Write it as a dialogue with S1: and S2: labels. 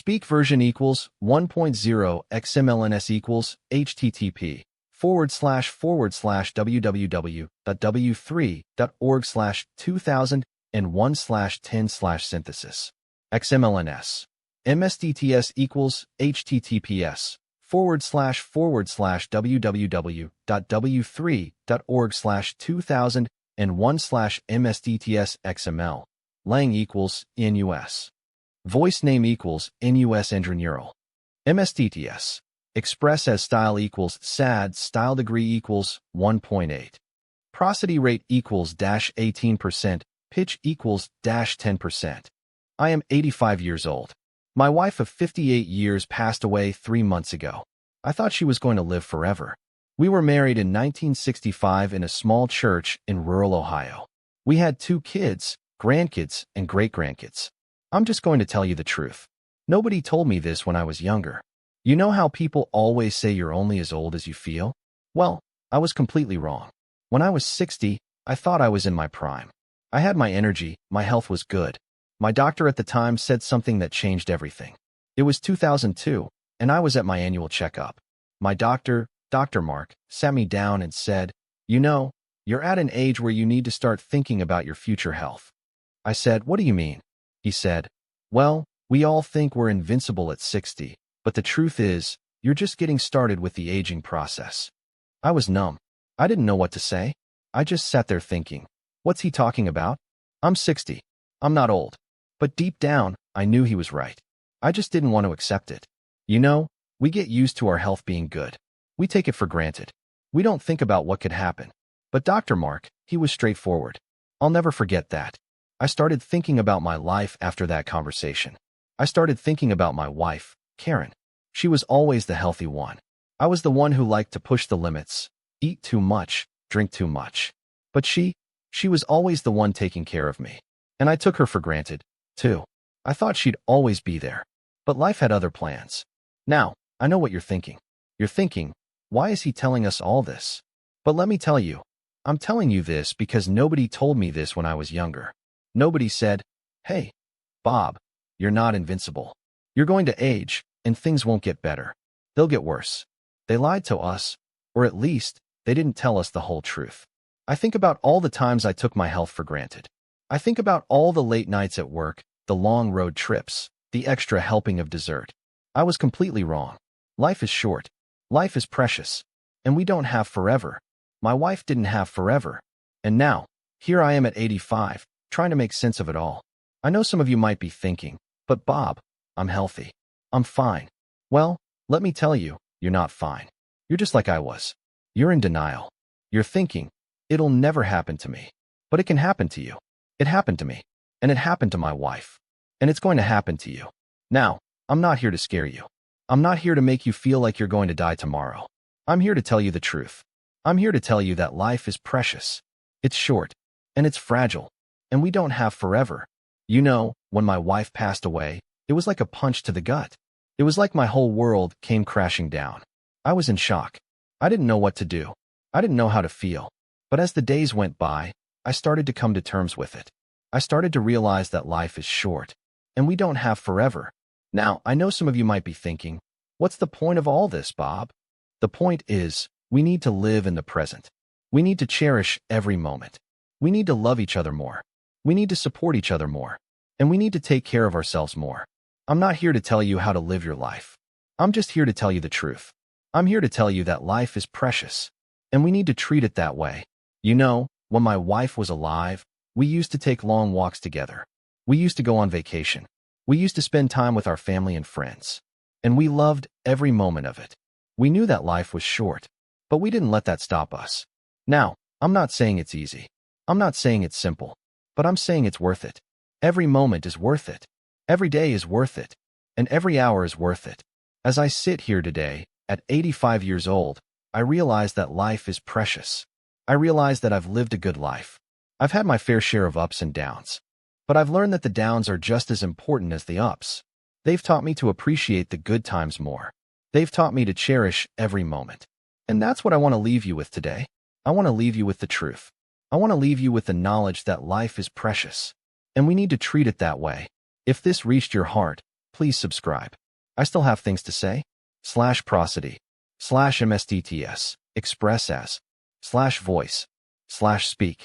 S1: Speak version equals 1.0 XMLNS equals http://www.w3.org/2001/10/synthesis. XMLNS. MSDTS equals https://www.w3.org/2001/MSDTS Lang equals NUS. Voice name equals NUS Neural. MSDTS. Express as style equals SAD. Style degree equals 1.8. Prosody rate equals -18%. Pitch equals -10%. I am 85 years old. My wife of 58 years passed away 3 months ago. I thought she was going to live forever. We were married in 1965 in a small church in rural Ohio. We had 2 kids, grandkids, and great-grandkids. I'm just going to tell you the truth. Nobody told me this when I was younger. You know how people always say you're only as old as you feel? Well, I was completely wrong. When I was 60, I thought I was in my prime. I had my energy, my health was good. My doctor at the time said something that changed everything. It was 2002, and I was at my annual checkup. My doctor, Dr. Mark, sat me down and said, "You know, you're at an age where you need to start thinking about your future health." I said, "What do you mean?" He said, "Well, we all think we're invincible at 60, but the truth is, you're just getting started with the aging process." I was numb. I didn't know what to say. I just sat there thinking, what's he talking about? I'm 60. I'm not old. But deep down, I knew he was right. I just didn't want to accept it. You know, we get used to our health being good. We take it for granted. We don't think about what could happen. But Dr. Mark, he was straightforward. I'll never forget that. I started thinking about my life after that conversation. I started thinking about my wife, Karen. She was always the healthy one. I was the one who liked to push the limits, eat too much, drink too much. But she was always the one taking care of me. And I took her for granted, too. I thought she'd always be there. But life had other plans. Now, I know what you're thinking. You're thinking, why is he telling us all this? But let me tell you, I'm telling you this because nobody told me this when I was younger. Nobody said, "Hey, Bob, you're not invincible. You're going to age, and things won't get better. They'll get worse." They lied to us, or at least, they didn't tell us the whole truth. I think about all the times I took my health for granted. I think about all the late nights at work, the long road trips, the extra helping of dessert. I was completely wrong. Life is short. Life is precious. And we don't have forever. My wife didn't have forever. And now, here I am at 85, trying to make sense of it all. I know some of you might be thinking, but Bob, I'm healthy. I'm fine. Well, let me tell you, you're not fine. You're just like I was. You're in denial. You're thinking, it'll never happen to me. But it can happen to you. It happened to me. And it happened to my wife. And it's going to happen to you. Now, I'm not here to scare you. I'm not here to make you feel like you're going to die tomorrow. I'm here to tell you the truth. I'm here to tell you that life is precious. It's short. And it's fragile. And we don't have forever. You know, when my wife passed away, it was like a punch to the gut. It was like my whole world came crashing down. I was in shock. I didn't know what to do. I didn't know how to feel. But as the days went by, I started to come to terms with it. I started to realize that life is short. And we don't have forever. Now, I know some of you might be thinking, what's the point of all this, Bob? The point is, we need to live in the present. We need to cherish every moment. We need to love each other more. We need to support each other more. And we need to take care of ourselves more. I'm not here to tell you how to live your life. I'm just here to tell you the truth. I'm here to tell you that life is precious. And we need to treat it that way. You know, when my wife was alive, we used to take long walks together. We used to go on vacation. We used to spend time with our family and friends. And we loved every moment of it. We knew that life was short, but we didn't let that stop us. Now, I'm not saying it's easy. I'm not saying it's simple, but I'm saying it's worth it. Every moment is worth it. Every day is worth it. And every hour is worth it. As I sit here today, at 85 years old, I realize that life is precious. I realize that I've lived a good life. I've had my fair share of ups and downs. But I've learned that the downs are just as important as the ups. They've taught me to appreciate the good times more. They've taught me to cherish every moment. And that's what I want to leave you with today. I want to leave you with the truth. I want to leave you with the knowledge that life is precious. And we need to treat it that way. If this reached your heart, Please subscribe. I still have things to say. /prosody /mstts express as /voice /speak